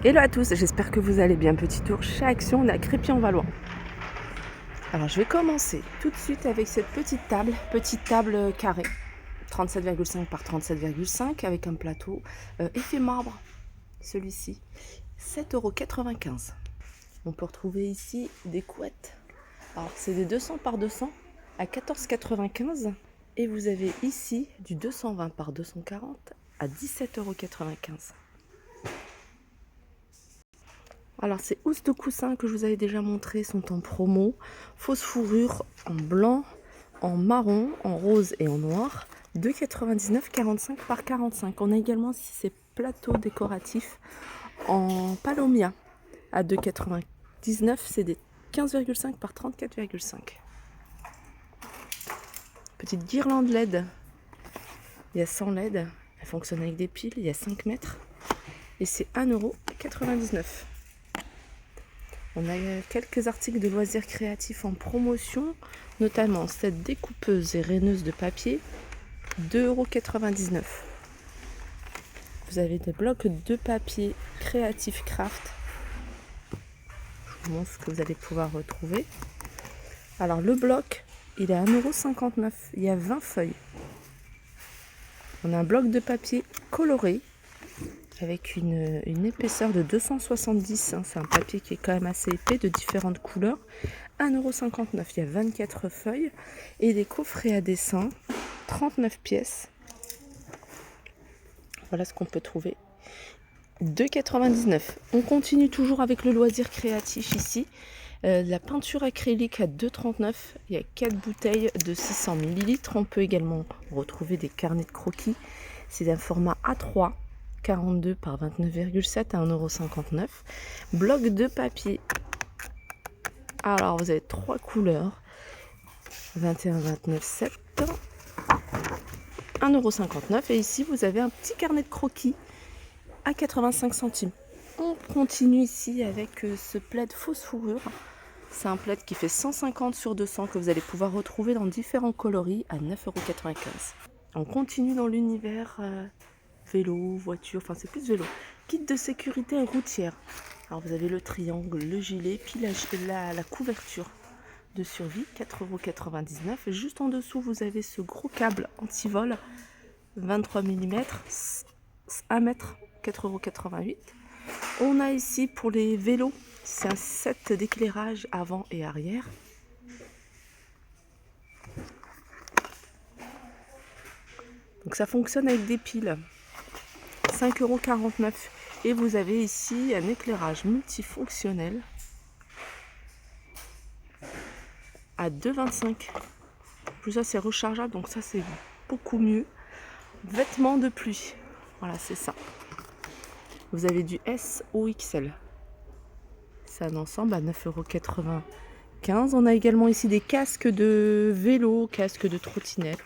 Hello à tous, j'espère que vous allez bien. Petit tour chez Action, on est à Crépy-en-Valois. Alors je vais commencer tout de suite avec cette petite table carrée, 37,5 par 37,5 avec un plateau effet marbre, celui-ci, 7,95 €. On peut retrouver ici des couettes. Alors c'est des 200 par 200 à 14,95 € et vous avez ici du 220 par 240 à 17,95 €. Alors ces housses de coussin que je vous avais déjà montré sont en promo. Fausse fourrure en blanc, en marron, en rose et en noir. 2,99 €, 45 par 45. On a également ici ces plateaux décoratifs en palomia à 2,99 €. C'est des 15,5 par 34,5. Petite guirlande LED. Il y a 100 LED. Elle fonctionne avec des piles. Il y a 5 mètres. Et c'est 1,99 €. On a quelques articles de loisirs créatifs en promotion, notamment cette découpeuse et raineuse de papier, 2,99 €. Vous avez des blocs de papier Creative Craft. Je vous montre ce que vous allez pouvoir retrouver. Alors le bloc, il est à 1,59 €. Il y a 20 feuilles. On a un bloc de papier coloré avec une épaisseur de 270, c'est un papier qui est quand même assez épais, de différentes couleurs. 1,59 €, il y a 24 feuilles et des coffrets à dessin, 39 pièces. Voilà ce qu'on peut trouver. 2,99 €. On continue toujours avec le loisir créatif ici. La peinture acrylique à 2,39 €. Il y a 4 bouteilles de 600 ml. On peut également retrouver des carnets de croquis. C'est d'un format A3. 42 par 29,7 à 1,59 €. Bloc de papier. Alors vous avez 3 couleurs. 21, 29, 7. 1,59 €. Et ici vous avez un petit carnet de croquis à 85 centimes. On continue ici avec ce plaid fausse fourrure. C'est un plaid qui fait 150 sur 200 que vous allez pouvoir retrouver dans différents coloris à 9,95 €. On continue dans l'univers vélo, voiture, enfin c'est plus vélo. Kit de sécurité routière. Alors vous avez le triangle, le gilet, puis la couverture de survie, 4,99 €. Juste en dessous, vous avez ce gros câble anti-vol, 23 mm, 1 mètre, 4,88 €. On a ici pour les vélos, c'est un set d'éclairage avant et arrière. Donc ça fonctionne avec des piles. 5,49 € et vous avez ici un éclairage multifonctionnel à 2,25 €. Plus ça c'est rechargeable, donc ça c'est beaucoup mieux. Vêtements de pluie, voilà c'est ça. Vous avez du S ou XL. C'est un ensemble à 9,95 €. On a également ici des casques de vélo, casques de trottinette,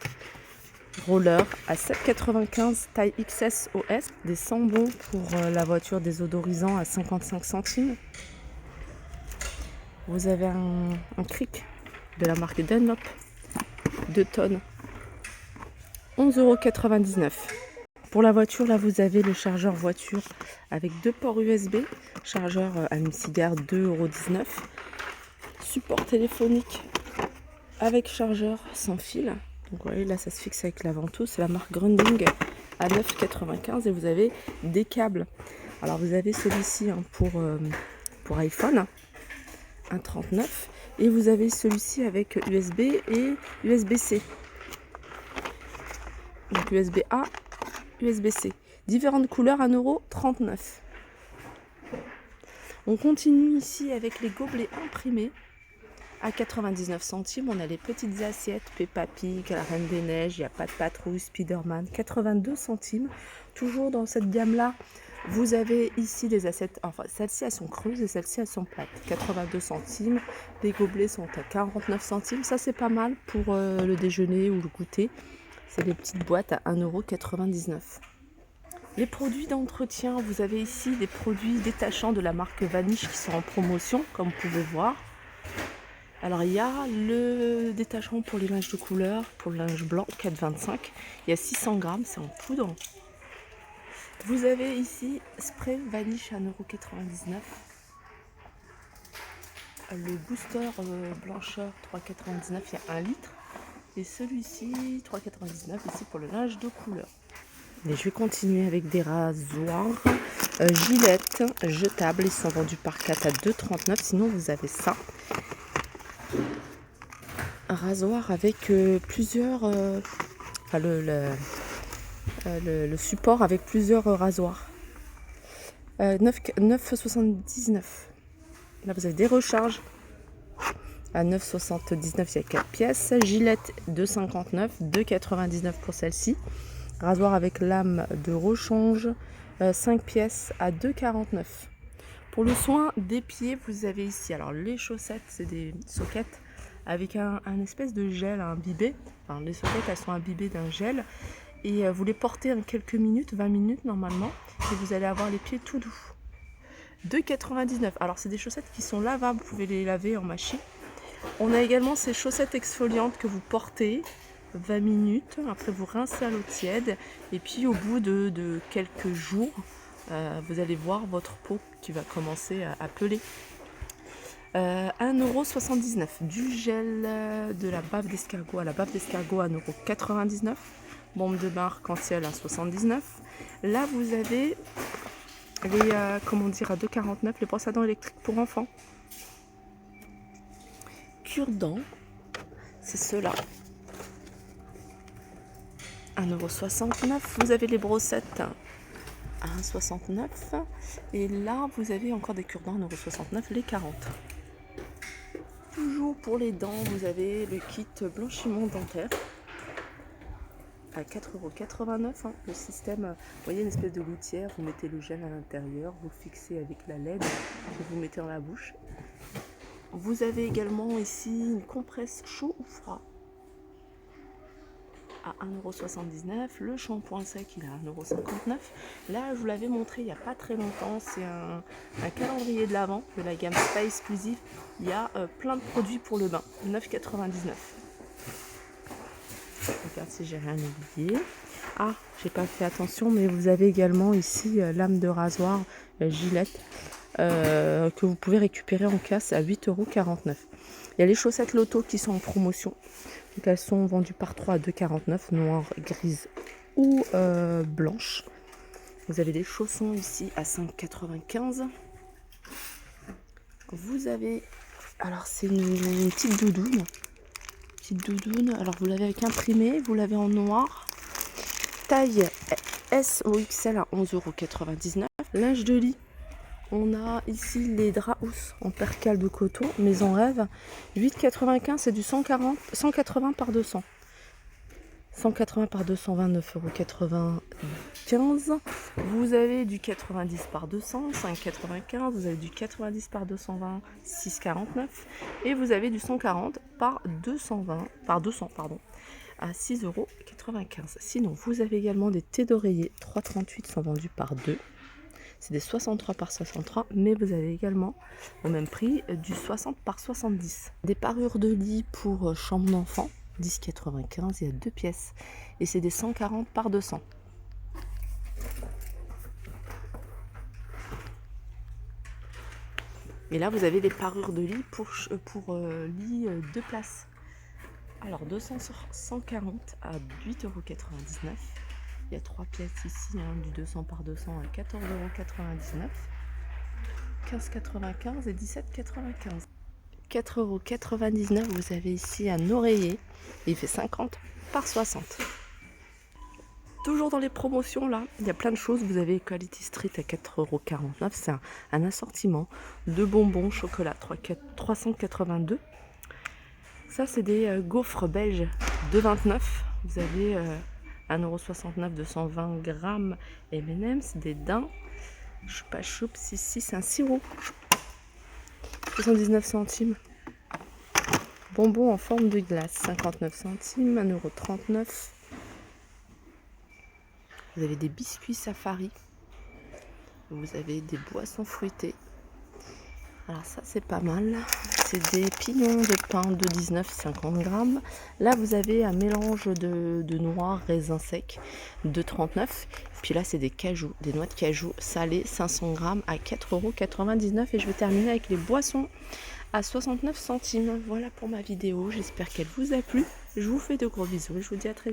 roller à 7,95 € taille XS OS, des sambons pour la voiture désodorisant à 55 centimes. Vous avez un cric de la marque Dunlop, 2 tonnes, 11,99 €. Pour la voiture, là vous avez le chargeur voiture avec 2 ports USB, chargeur allume-cigare 2,19 €. Support téléphonique avec chargeur sans fil. Donc vous voyez là ça se fixe avec la ventouse, c'est la marque Grundig à 9,95 € et vous avez des câbles. Alors vous avez celui-ci pour iPhone, 1,39 € et vous avez celui-ci avec USB et USB-C. Donc USB-A, USB-C. Différentes couleurs, 1,39 €. On continue ici avec les gobelets imprimés à 99 centimes. On a les petites assiettes Peppa Pig, la Reine des Neiges, il n'y a pas de patrouille, Spider-Man, 82 centimes. Toujours dans cette gamme-là, vous avez ici des assiettes, enfin celles-ci elles sont creuses et celles-ci elles sont plates. 82 centimes. Les gobelets sont à 49 centimes. Ça c'est pas mal pour le déjeuner ou le goûter. C'est des petites boîtes à 1,99 €. Les produits d'entretien, vous avez ici des produits détachants de la marque Vanish qui sont en promotion, comme vous pouvez voir. Alors il y a le détachement pour les linges de couleur, pour le linge blanc, 4,25 €. Il y a 600 grammes, c'est en poudre. Vous avez ici spray vanish à 1,99 €. Le booster blancheur 3,99 €, il y a 1 litre. Et celui-ci 3,99 € ici pour le linge de couleur. Et je vais continuer avec des rasoirs Gillette jetables. Ils sont vendus par 4 à 2,39 €. Sinon vous avez ça. Un rasoir avec plusieurs... enfin le support avec plusieurs rasoirs. 9,79 €. Là vous avez des recharges. À 9,79 €, il y a 4 pièces. Gillette 2,59 €, 2,99 € pour celle-ci. Rasoir avec lame de rechange, 5 pièces à 2,49 €. Pour le soin des pieds, vous avez ici, alors les chaussettes, c'est des soquettes avec un espèce de gel imbibé. Enfin, les soquettes, elles sont imbibées d'un gel. Et vous les portez en quelques minutes, 20 minutes normalement. Et vous allez avoir les pieds tout doux. 2,99 €. Alors, c'est des chaussettes qui sont lavables. Vous pouvez les laver en machine. On a également ces chaussettes exfoliantes que vous portez 20 minutes. Après, vous rincez à l'eau tiède. Et puis, au bout de quelques jours, vous allez voir votre peau qui va commencer à peler. 1,79 €. Du gel de la bave d'escargot à la bave d'escargot à 1,99 €. Bombe de bain arc-en-ciel à 79 €. Là, vous avez les, à 2,49 €, les brosses à dents électriques pour enfants. Cure-dents, c'est ceux-là. 1,69 €. Vous avez les brossettes à 1,69 €. Et là, vous avez encore des cure-dents à 1,69 €, les 40. Toujours pour les dents, vous avez le kit blanchiment dentaire à 4,89 €. Le système, vous voyez, une espèce de gouttière, vous mettez le gel à l'intérieur, vous fixez avec la LED et vous mettez dans la bouche. Vous avez également ici une compresse chaud ou froid à 1,79 €. Le shampoing sec, il est à 1,59 €. Là, je vous l'avais montré il n'y a pas très longtemps. C'est un calendrier de l'Avent de la gamme Spa Exclusive. Il y a plein de produits pour le bain. 9,99 €. Regarde si j'ai rien oublié. Ah, j'ai pas fait attention, mais vous avez également ici lame de rasoir Gillette que vous pouvez récupérer en casse à 8,49 €. Il y a les chaussettes Lotto qui sont en promotion. Donc elles sont vendues par 3 à 2,49 €, noire, grise ou blanche. Vous avez des chaussons ici à 5,95 €. Vous avez, alors c'est une petite doudoune. Alors vous l'avez avec imprimé, vous l'avez en noir. Taille S ou XL à 11,99 €. Linge de lit. On a ici les draps housses en percale de coton, maison rêve, 8,95 €, c'est du 180 par 200. 180 par 200, 29,95 €. Vous avez du 90 par 200, 5,95 €. Vous avez du 90 par 220, 6,49 €. Et vous avez du 140 par 220, à 6,95 €. Sinon, vous avez également des thés d'oreiller 3,38 sont vendus par 2. C'est des 63 par 63, mais vous avez également, au même prix, du 60 par 70. Des parures de lit pour chambre d'enfant, 10,95 €, il y a 2 pièces. Et c'est des 140 par 200. Et là, vous avez des parures de lit pour lit 2 places. Alors, 200 sur 140 à 8,99 €. Il y a 3 pièces ici, du 200 par 200 à 14,99 €, 15,95 € et 17,95 €. 4,99 €, vous avez ici un oreiller. Il fait 50 par 60. Toujours dans les promotions, là, il y a plein de choses. Vous avez Quality Street à 4,49 €. C'est un assortiment de bonbons chocolat, 382. Ça, c'est des gaufres belges, 2,29 €. Vous avez 1,69 €, 220 grammes M&M's, des daims. Choupa choups, ici, c'est un sirop. 79 centimes. Bonbons en forme de glace, 59 centimes, 1,39 €. Vous avez des biscuits safari. Vous avez des boissons fruitées. Alors ça, c'est pas mal. c'est des pignons de pain de 19,50 grammes. Là, vous avez un mélange de noix, raisins secs de 39. Puis là, c'est des cajous, des noix de cajou salées, 500 grammes à 4,99 €. Et je vais terminer avec les boissons à 69 centimes. Voilà pour ma vidéo. J'espère qu'elle vous a plu. Je vous fais de gros bisous et je vous dis à très vite.